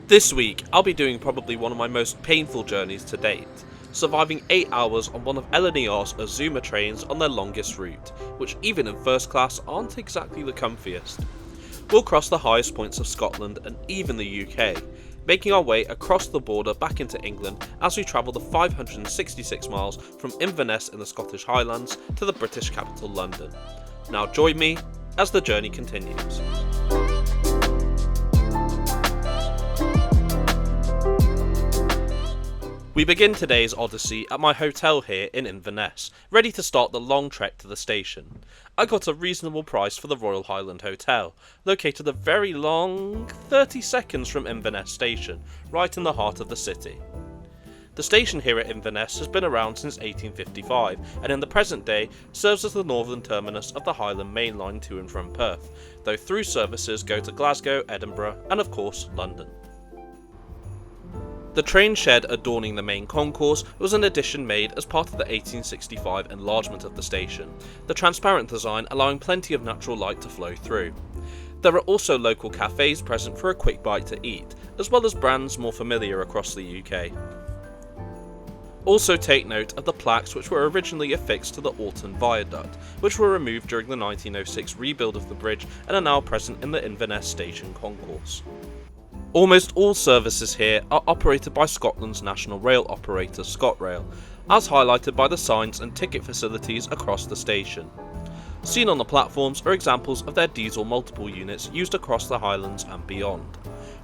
This week, I'll be doing probably one of my most painful journeys to date, surviving 8 hours on one of LNER's Azuma trains on their longest route, which even in first class aren't exactly the comfiest. We'll cross the highest points of Scotland and even the UK, making our way across the border back into England as we travel the 566 miles from Inverness in the Scottish Highlands to the British capital London. Now join me as the journey continues. We begin today's odyssey at my hotel here in Inverness, ready to start the long trek to the station. I got a reasonable price for the Royal Highland Hotel, located a very long 30 seconds from Inverness station, right in the heart of the city. The station here at Inverness has been around since 1855 and in the present day serves as the northern terminus of the Highland Main Line to and from Perth, though through services go to Glasgow, Edinburgh and of course London. The train shed adorning the main concourse was an addition made as part of the 1865 enlargement of the station, the transparent design allowing plenty of natural light to flow through. There are also local cafes present for a quick bite to eat, as well as brands more familiar across the UK. Also take note of the plaques which were originally affixed to the Alton Viaduct, which were removed during the 1906 rebuild of the bridge and are now present in the Inverness station concourse. Almost all services here are operated by Scotland's national rail operator ScotRail, as highlighted by the signs and ticket facilities across the station. Seen on the platforms are examples of their diesel multiple units used across the Highlands and beyond.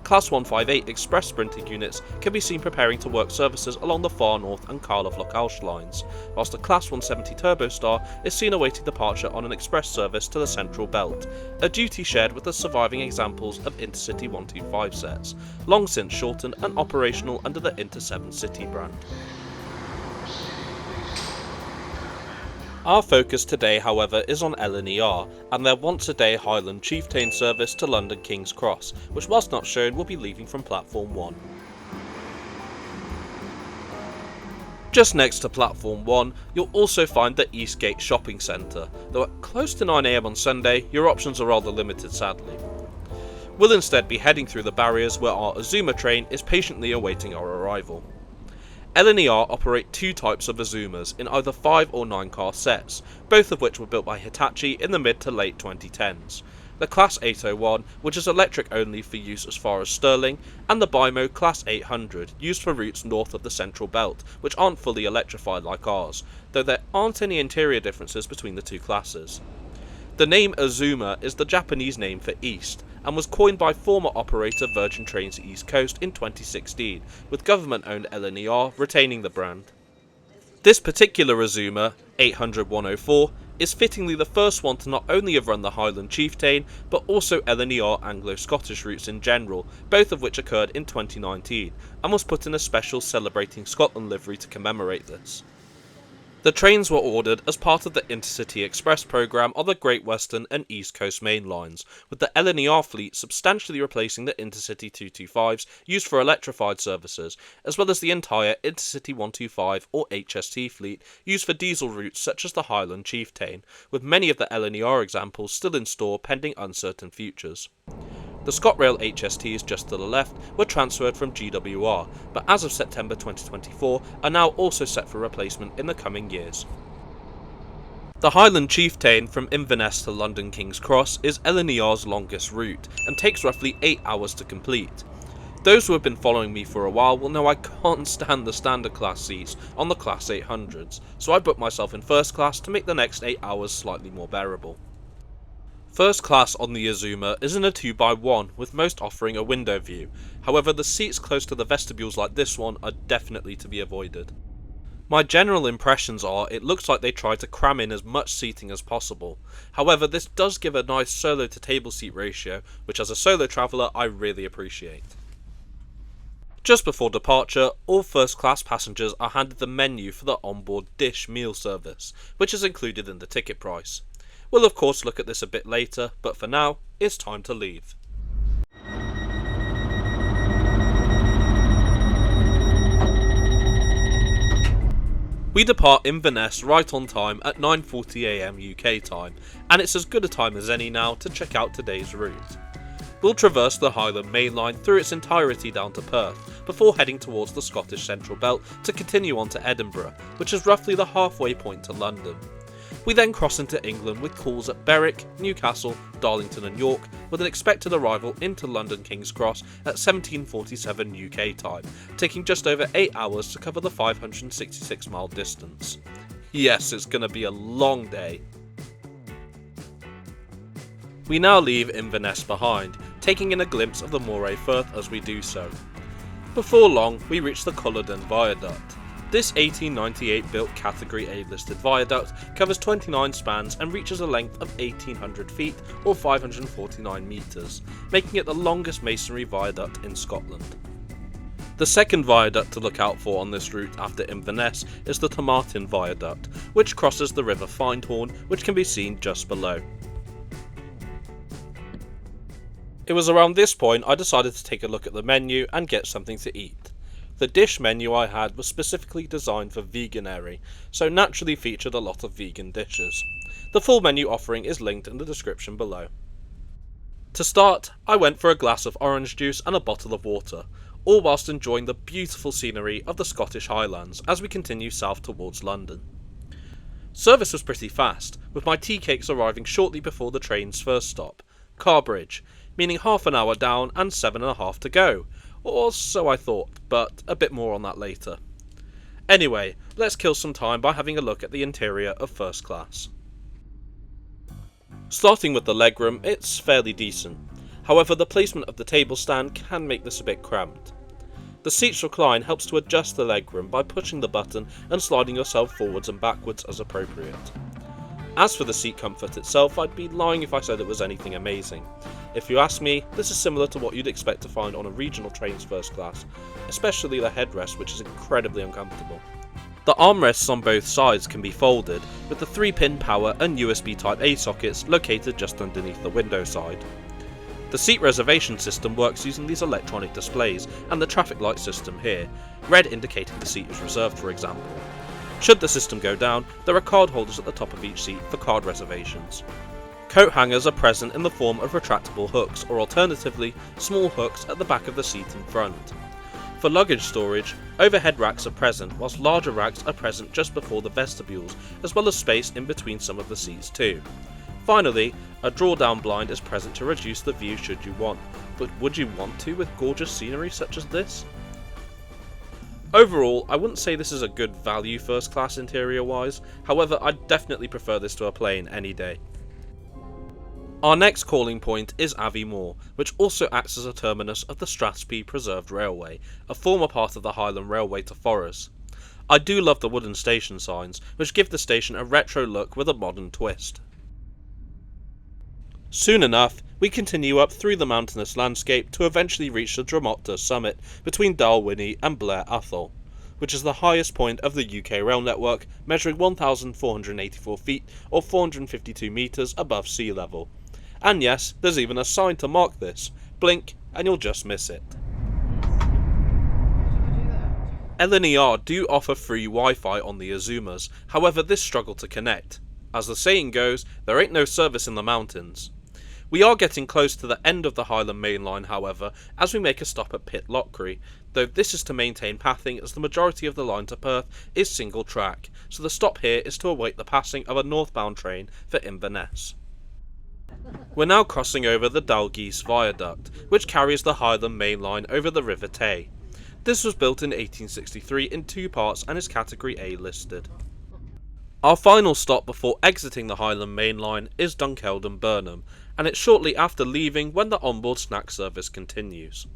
Class 158 express sprinter units can be seen preparing to work services along the Far North and Cardiff-Lochaush lines, whilst the Class 170 Turbostar is seen awaiting departure on an express service to the Central Belt, a duty shared with the surviving examples of Intercity 125 sets, long since shortened and operational under the Inter7 City brand. Our focus today, however, is on LNER and their once-a-day Highland Chieftain service to London King's Cross, which whilst not shown will be leaving from Platform 1. Just next to Platform 1, you'll also find the Eastgate Shopping Centre, though at close to 9 AM on Sunday, your options are rather limited sadly. We'll instead be heading through the barriers where our Azuma train is patiently awaiting our arrival. LNER operate two types of Azumas in either 5 or 9 car sets, both of which were built by Hitachi in the mid to late 2010s. The Class 801, which is electric only for use as far as Stirling, and the BIMO Class 800, used for routes north of the Central Belt, which aren't fully electrified like ours, though there aren't any interior differences between the two classes. The name Azuma is the Japanese name for East, and was coined by former operator Virgin Trains East Coast in 2016, with government-owned LNER retaining the brand. This particular Azuma, 800-104, is fittingly the first one to not only have run the Highland Chieftain, but also LNER Anglo-Scottish routes in general, both of which occurred in 2019, and was put in a special Celebrating Scotland livery to commemorate this. The trains were ordered as part of the Intercity Express programme on the Great Western and East Coast main lines, with the LNER fleet substantially replacing the Intercity 225s used for electrified services, as well as the entire Intercity 125 or HST fleet used for diesel routes such as the Highland Chieftain, with many of the LNER examples still in store pending uncertain futures. The ScotRail HSTs just to the left were transferred from GWR, but as of September 2024 are now also set for replacement in the coming years. The Highland Chieftain from Inverness to London King's Cross is LNER's longest route, and takes roughly 8 hours to complete. Those who have been following me for a while will know I can't stand the standard class seats on the Class 800s, so I booked myself in first class to make the next 8 hours slightly more bearable. First class on the Azuma is in a 2x1, with most offering a window view, however the seats close to the vestibules like this one are definitely to be avoided. My general impressions are it looks like they try to cram in as much seating as possible, however this does give a nice solo to table seat ratio, which as a solo traveller I really appreciate. Just before departure, all first class passengers are handed the menu for the onboard dish meal service, which is included in the ticket price. We'll of course look at this a bit later, but for now, it's time to leave. We depart Inverness right on time at 9:40 AM UK time, and it's as good a time as any now to check out today's route. We'll traverse the Highland Main Line through its entirety down to Perth, before heading towards the Scottish Central Belt to continue on to Edinburgh, which is roughly the halfway point to London. We then cross into England with calls at Berwick, Newcastle, Darlington and York, with an expected arrival into London King's Cross at 17:47 UK time, taking just over 8 hours to cover the 566-mile distance. Yes, it's going to be a long day. We now leave Inverness behind, taking in a glimpse of the Moray Firth as we do so. Before long, we reach the Culloden Viaduct. This 1898 built Category A listed viaduct covers 29 spans and reaches a length of 1800 feet or 549 metres, making it the longest masonry viaduct in Scotland. The second viaduct to look out for on this route after Inverness is the Tomartin Viaduct, which crosses the River Findhorn, which can be seen just below. It was around this point I decided to take a look at the menu and get something to eat. The dish menu I had was specifically designed for veganary, so naturally featured a lot of vegan dishes. The full menu offering is linked in the description below. To start, I went for a glass of orange juice and a bottle of water, all whilst enjoying the beautiful scenery of the Scottish Highlands as we continue south towards London. Service was pretty fast, with my tea cakes arriving shortly before the train's first stop, Carbridge, meaning half an hour down and 7.5 to go. Or so I thought, but a bit more on that later. Anyway, let's kill some time by having a look at the interior of first class. Starting with the legroom, it's fairly decent. However, the placement of the table stand can make this a bit cramped. The seats recline helps to adjust the legroom by pushing the button and sliding yourself forwards and backwards as appropriate. As for the seat comfort itself, I'd be lying if I said it was anything amazing. If you ask me, this is similar to what you'd expect to find on a regional train's first class, especially the headrest, which is incredibly uncomfortable. The armrests on both sides can be folded, with the 3-pin power and USB Type-A sockets located just underneath the window side. The seat reservation system works using these electronic displays and the traffic light system here, red indicating the seat is reserved for example. Should the system go down, there are card holders at the top of each seat for card reservations. Coat hangers are present in the form of retractable hooks, or alternatively, small hooks at the back of the seat in front. For luggage storage, overhead racks are present, whilst larger racks are present just before the vestibules, as well as space in between some of the seats too. Finally, a draw-down blind is present to reduce the view should you want, but would you want to with gorgeous scenery such as this? Overall, I wouldn't say this is a good value first class interior wise, however I'd definitely prefer this to a plane any day. Our next calling point is Abbey Moor, which also acts as a terminus of the Strathspey Preserved Railway, a former part of the Highland Railway to Forres. I do love the wooden station signs, which give the station a retro look with a modern twist. Soon enough, we continue up through the mountainous landscape to eventually reach the Dromopta summit between Dalwhinnie and Blair Athol, which is the highest point of the UK rail network, measuring 1,484 feet or 452 metres above sea level. And yes, there's even a sign to mark this. Blink and you'll just miss it. LNER do offer free Wi-Fi on the Azumas, however this struggled to connect. As the saying goes, there ain't no service in the mountains. We are getting close to the end of the Highland Main Line, however, as we make a stop at Pitlochry, though this is to maintain pathing as the majority of the line to Perth is single track, so the stop here is to await the passing of a northbound train for Inverness. We're now crossing over the Dalgeese Viaduct, which carries the Highland Main Line over the River Tay. This was built in 1863 in 2 parts and is Category A listed. Our final stop before exiting the Highland Main Line is Dunkeld Burnham, and it's shortly after leaving when the onboard snack service continues.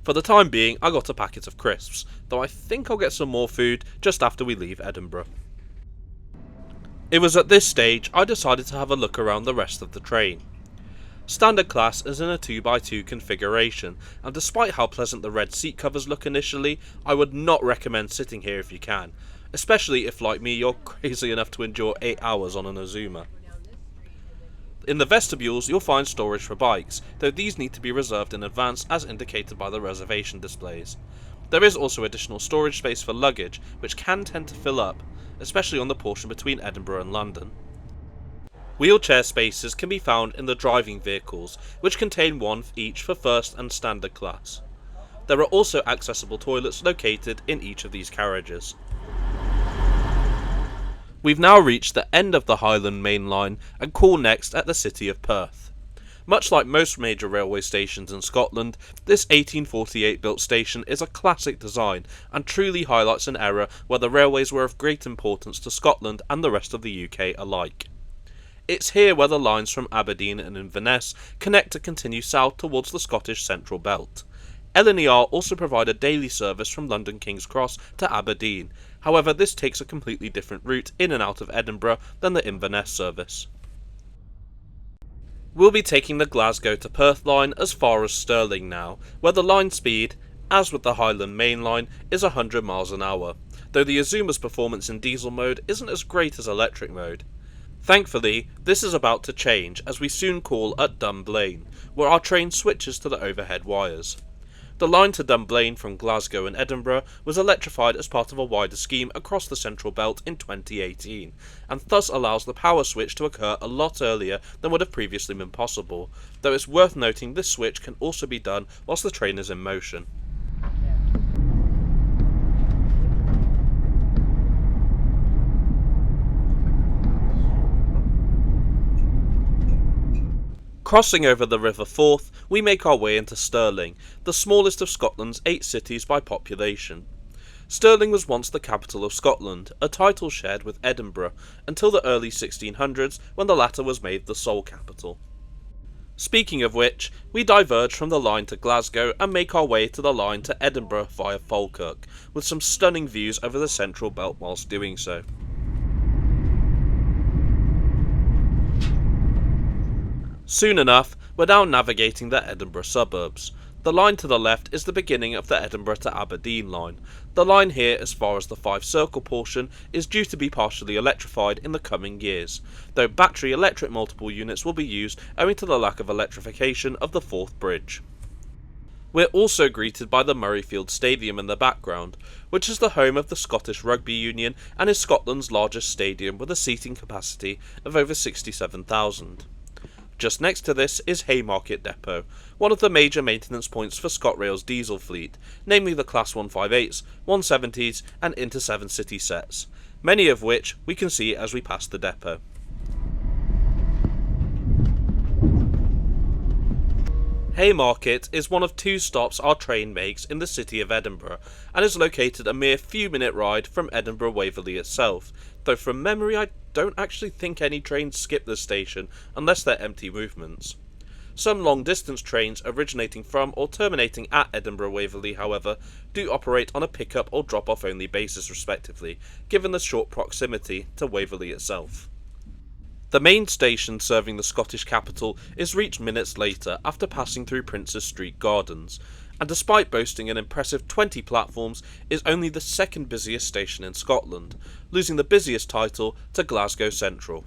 For the time being, I got a packet of crisps, though I think I'll get some more food just after we leave Edinburgh. It was at this stage I decided to have a look around the rest of the train. Standard class is in a 2x2 configuration, and despite how pleasant the red seat covers look initially, I would not recommend sitting here if you can, especially if like me you're crazy enough to endure 8 hours on an Azuma. In the vestibules you'll find storage for bikes, though these need to be reserved in advance as indicated by the reservation displays. There is also additional storage space for luggage, which can tend to fill up, especially on the portion between Edinburgh and London. Wheelchair spaces can be found in the driving vehicles, which contain one each for first and standard class. There are also accessible toilets located in each of these carriages. We've now reached the end of the Highland Main Line and call next at the city of Perth. Much like most major railway stations in Scotland, this 1848 built station is a classic design and truly highlights an era where the railways were of great importance to Scotland and the rest of the UK alike. It's here where the lines from Aberdeen and Inverness connect to continue south towards the Scottish Central Belt. LNER also provide a daily service from London King's Cross to Aberdeen, however this takes a completely different route in and out of Edinburgh than the Inverness service. We'll be taking the Glasgow to Perth line as far as Stirling now, where the line speed, as with the Highland Main Line, is 100 miles an hour, though the Azuma's performance in diesel mode isn't as great as electric mode. Thankfully, this is about to change as we soon call at Dunblane, where our train switches to the overhead wires. The line to Dunblane from Glasgow and Edinburgh was electrified as part of a wider scheme across the Central Belt in 2018, and thus allows the power switch to occur a lot earlier than would have previously been possible, though it's worth noting this switch can also be done whilst the train is in motion. Crossing over the River Forth, we make our way into Stirling, the smallest of Scotland's 8 cities by population. Stirling was once the capital of Scotland, a title shared with Edinburgh, until the early 1600s when the latter was made the sole capital. Speaking of which, we diverge from the line to Glasgow and make our way to the line to Edinburgh via Falkirk, with some stunning views over the Central Belt whilst doing so. Soon enough, we're now navigating the Edinburgh suburbs. The line to the left is the beginning of the Edinburgh to Aberdeen line. The line here, as far as the 5 circle portion, is due to be partially electrified in the coming years, though battery electric multiple units will be used owing to the lack of electrification of the Forth Bridge. We're also greeted by the Murrayfield Stadium in the background, which is the home of the Scottish Rugby Union and is Scotland's largest stadium with a seating capacity of over 67,000. Just next to this is Haymarket Depot, one of the major maintenance points for ScotRail's diesel fleet, namely the Class 158s, 170s and Inter-7 City sets, many of which we can see as we pass the depot. Haymarket is one of 2 stops our train makes in the city of Edinburgh, and is located a mere few minute ride from Edinburgh Waverley itself, though from memory I don't actually think any trains skip this station unless they're empty movements. Some long distance trains originating from or terminating at Edinburgh Waverley, however, do operate on a pick-up or drop-off only basis respectively, given the short proximity to Waverley itself. The main station serving the Scottish capital is reached minutes later after passing through Princes Street Gardens, and despite boasting an impressive 20 platforms, is only the 2nd busiest station in Scotland, losing the busiest title to Glasgow Central.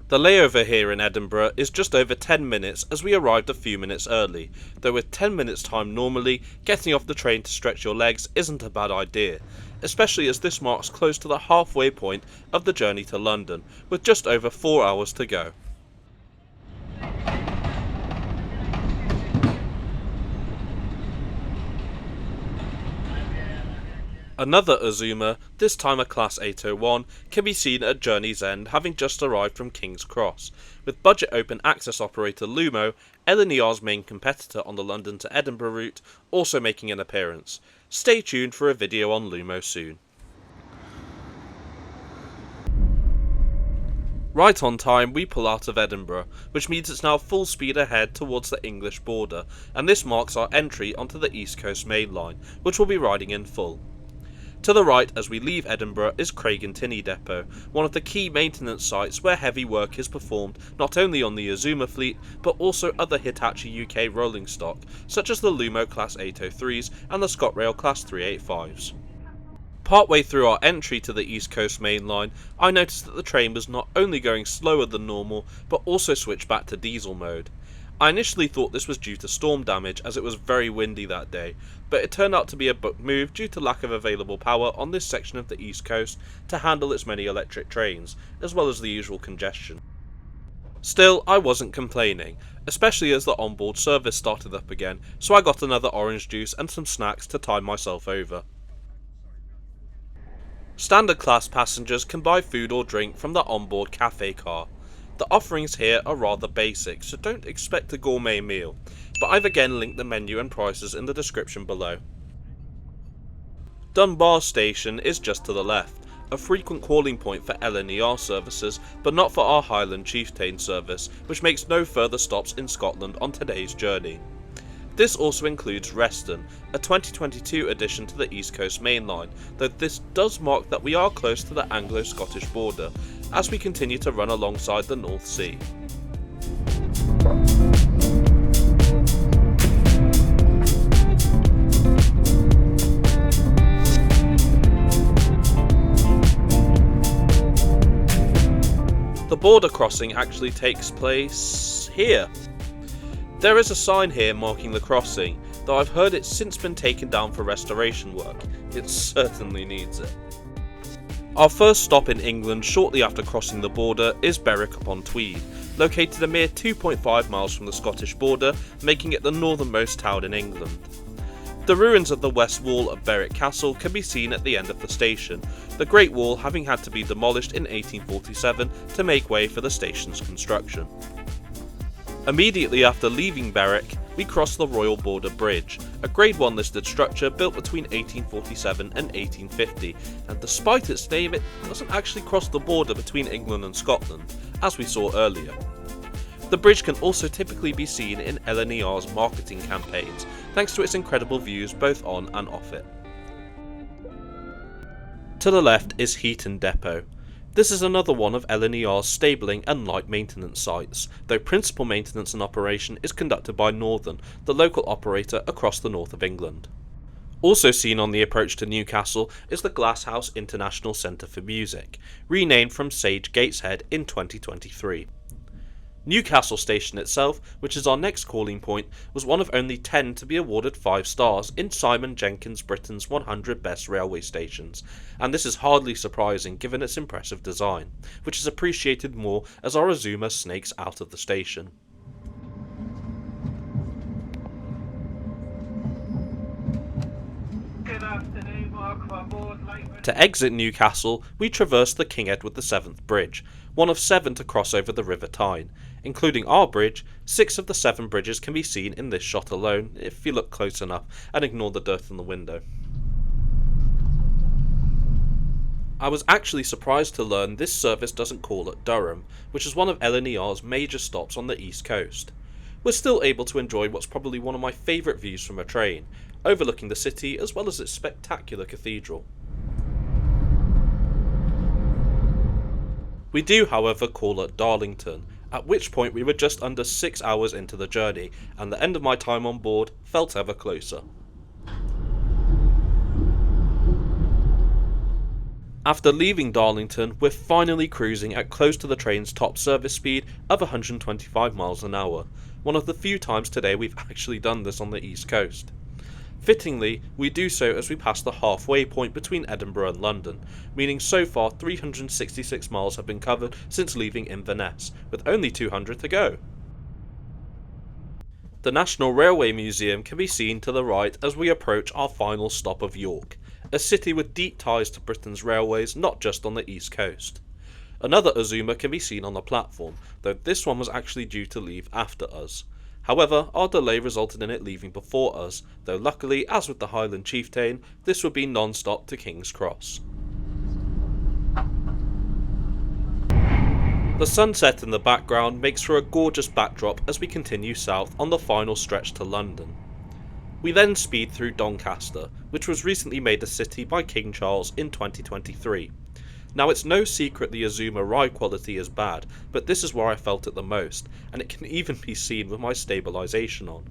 The layover here in Edinburgh is just over 10 minutes as we arrived a few minutes early, though with 10 minutes time normally, getting off the train to stretch your legs isn't a bad idea, especially as this marks close to the halfway point of the journey to London, with just over 4 hours to go. Another Azuma, this time a Class 801, can be seen at Journey's End having just arrived from King's Cross, with budget open access operator Lumo, LNER's main competitor on the London to Edinburgh route, also making an appearance. Stay tuned for a video on Lumo soon. Right on time we pull out of Edinburgh, which means it's now full speed ahead towards the English border, and this marks our entry onto the East Coast Main Line, which we'll be riding in full. To the right as we leave Edinburgh is Craigentinny Depot, one of the key maintenance sites where heavy work is performed not only on the Azuma fleet but also other Hitachi UK rolling stock such as the Lumo Class 803s and the ScotRail Class 385s. Partway through our entry to the East Coast Main Line, I noticed that the train was not only going slower than normal but also switched back to diesel mode. I initially thought this was due to storm damage as it was very windy that day, but it turned out to be a booked move due to lack of available power on this section of the East Coast to handle its many electric trains, as well as the usual congestion. Still, I wasn't complaining, especially as the onboard service started up again, so I got another orange juice and some snacks to tide myself over. Standard class passengers can buy food or drink from the onboard cafe car. The offerings here are rather basic, so don't expect a gourmet meal, but I've again linked the menu and prices in the description below. Dunbar Station is just to the left, a frequent calling point for LNER services, but not for our Highland Chieftain service, which makes no further stops in Scotland on today's journey. This also includes Reston, a 2022 addition to the East Coast Main Line, though this does mark that we are close to the Anglo-Scottish border, as we continue to run alongside the North Sea. The border crossing actually takes place here. There is a sign here marking the crossing, though I've heard it's since been taken down for restoration work. It certainly needs it. Our first stop in England shortly after crossing the border is Berwick-upon-Tweed, located a mere 2.5 miles from the Scottish border, making it the northernmost town in England. The ruins of the west wall of Berwick Castle can be seen at the end of the station, the Great Wall having had to be demolished in 1847 to make way for the station's construction. Immediately after leaving Berwick, we cross the Royal Border Bridge, a Grade 1 listed structure built between 1847 and 1850, and despite its name it doesn't actually cross the border between England and Scotland, as we saw earlier. The bridge can also typically be seen in LNER's marketing campaigns, thanks to its incredible views both on and off it. To the left is Heaton Depot. This is another one of LNER's stabling and light maintenance sites, though principal maintenance and operation is conducted by Northern, the local operator across the north of England. Also seen on the approach to Newcastle is the Glasshouse International Centre for Music, renamed from Sage Gateshead in 2023. Newcastle Station itself, which is our next calling point, was one of only 10 to be awarded 5 stars in Simon Jenkins' Britain's 100 Best Railway Stations, and this is hardly surprising given its impressive design, which is appreciated more as our Azuma snakes out of the station. To exit Newcastle, we traverse the King Edward VII Bridge, one of 7 to cross over the River Tyne. Including our bridge, 6 of the 7 bridges can be seen in this shot alone, if you look close enough and ignore the dirt on the window. I was actually surprised to learn this service doesn't call at Durham, which is one of LNER's major stops on the east coast. We're still able to enjoy what's probably one of my favourite views from a train, overlooking the city as well as its spectacular cathedral. We do, however, call at Darlington, at which point we were just under 6 hours into the journey, and the end of my time on board felt ever closer. After leaving Darlington, we're finally cruising at close to the train's top service speed of 125 miles an hour, one of the few times today we've actually done this on the east coast. Fittingly, we do so as we pass the halfway point between Edinburgh and London, meaning so far 366 miles have been covered since leaving Inverness, with only 200 to go. The National Railway Museum can be seen to the right as we approach our final stop of York, a city with deep ties to Britain's railways not just on the east coast. Another Azuma can be seen on the platform, though this one was actually due to leave after us. However, our delay resulted in it leaving before us, though luckily, as with the Highland Chieftain, this would be non-stop to King's Cross. The sunset in the background makes for a gorgeous backdrop as we continue south on the final stretch to London. We then speed through Doncaster, which was recently made a city by King Charles in 2023. Now, it's no secret the Azuma ride quality is bad, but this is where I felt it the most, and it can even be seen with my stabilisation on.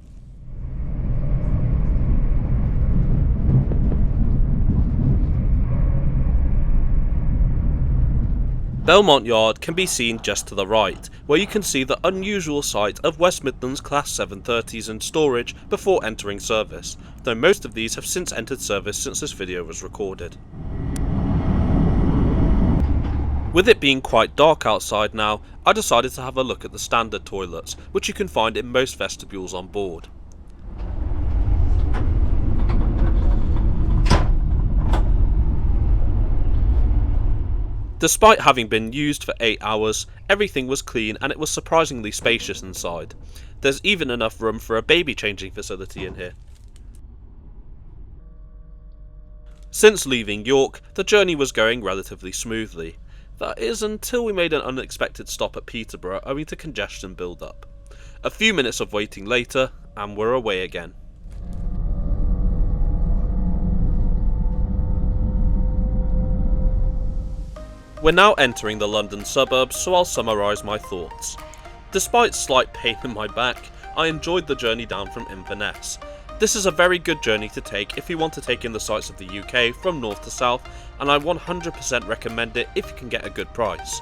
Belmont Yard can be seen just to the right, where you can see the unusual sight of West Midlands Class 730s in storage before entering service, though most of these have since entered service since this video was recorded. With it being quite dark outside now, I decided to have a look at the standard toilets, which you can find in most vestibules on board. Despite having been used for 8 hours, everything was clean and it was surprisingly spacious inside. There's even enough room for a baby changing facility in here. Since leaving York, the journey was going relatively smoothly. That is until we made an unexpected stop at Peterborough owing to congestion build-up. A few minutes of waiting later, and we're away again. We're now entering the London suburbs, so I'll summarise my thoughts. Despite slight pain in my back, I enjoyed the journey down from Inverness. This is a very good journey to take if you want to take in the sights of the UK from north to south, and I 100% recommend it if you can get a good price.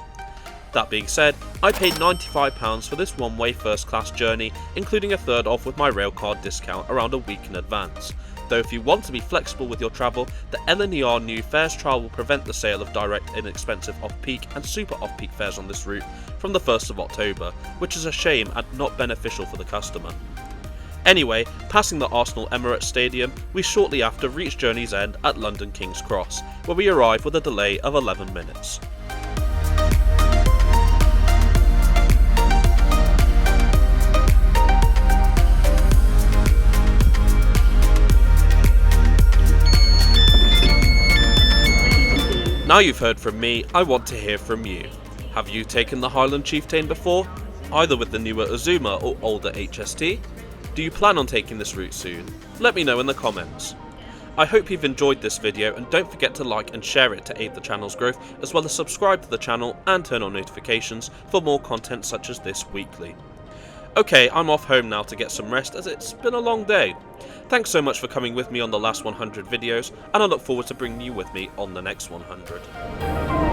That being said, I paid £95 for this one-way first-class journey, including a third off with my railcard discount around a week in advance. Though if you want to be flexible with your travel, the LNER new fares trial will prevent the sale of direct inexpensive off-peak and super off-peak fares on this route from the 1st of October, which is a shame and not beneficial for the customer. Anyway, passing the Arsenal Emirates Stadium, we shortly after reached journey's end at London King's Cross, where we arrived with a delay of 11 minutes. Now you've heard from me, I want to hear from you. Have you taken the Highland Chieftain before? Either with the newer Azuma or older HST? Do you plan on taking this route soon? Let me know in the comments. I hope you've enjoyed this video and don't forget to like and share it to aid the channel's growth, as well as subscribe to the channel and turn on notifications for more content such as this weekly. Okay, I'm off home now to get some rest as it's been a long day. Thanks so much for coming with me on the last 100 videos, and I look forward to bringing you with me on the next 100.